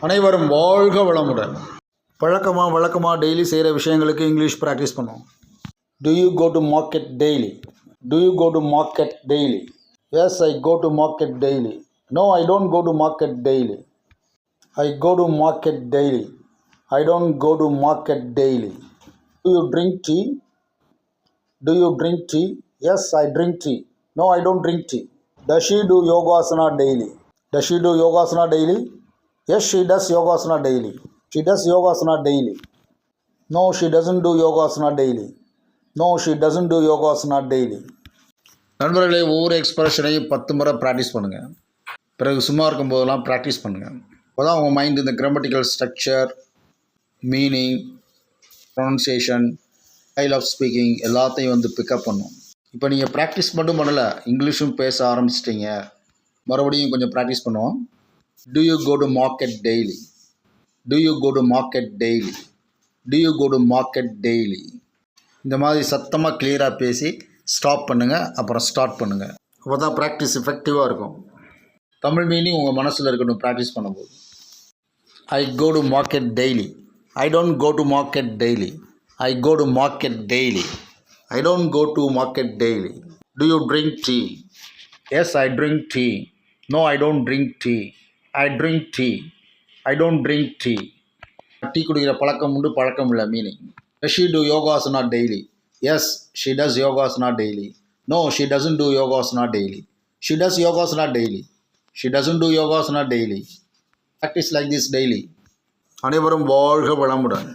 அனைவரும் வாழ்க வளமுடன். வழக்கமாக டெய்லி செய்கிற விஷயங்களுக்கு இங்கிலீஷ் ப்ராக்டிஸ் பண்ணுவோம். Do you go to market daily? Do you go to market daily? Yes, I go to market daily. No, I don't go to market daily. I go to market daily. I don't go to market daily. Do you drink tea? Do you drink tea? Yes, I drink tea. No, I don't drink tea. Does she do yogasana daily? Does she do yogasana daily? Yes, she does yogasana daily. She does yogasana daily. No, she doesn't do yogasana daily. No, she doesn't do yogasana daily. நண்பர்களே, ஒவ்வொரு எக்ஸ்பிரஷனையும் 10 முறை practice பண்ணுங்கள். பிறகு சும்மா இருக்கும்போதெல்லாம் practice பண்ணுங்கள். அப்போ தான் உங்கள் மைண்ட் இந்த grammatical structure, meaning, pronunciation, style of speaking எல்லாத்தையும் பிக்கப் பண்ணும். இப்போ நீங்கள் ப்ராக்டிஸ் மட்டும் பண்ணலை, இங்கிலீஷும் பேச ஆரம்பிச்சிட்டிங்க. மறுபடியும் கொஞ்சம் ப்ராக்டிஸ் பண்ணுவோம். Do you go to market daily? Do you go to market daily? Do you go to market daily? இந்த மாதிரி சத்தமாக கிளியராக பேசி ஸ்டாப் பண்ணுங்கள், அப்புறம் ஸ்டார்ட் பண்ணுங்கள். அப்போ தான் ப்ராக்டிஸ் எஃபெக்டிவாக இருக்கும். தமிழ் மீனிங் உங்கள் மனசில் இருக்கணும் ப்ராக்டிஸ் பண்ணும்போது. I go to market daily. I don't go to market daily. I go to market daily. I don't go to market daily. Do you drink tea? Yes, I drink tea. No, I don't drink tea. I drink tea. I don't drink tea. Tea குடிக்கிற பழக்கம் உண்டு, பழக்கம் இல்லை meaning. Does she do yogasana daily? Yes, she does yogasana daily. No, she doesn't do yogasana daily. She does yogasana daily. She doesn't do yogasana daily. Practice like this daily. அனைவரும் வாழ்க வளமுடன்.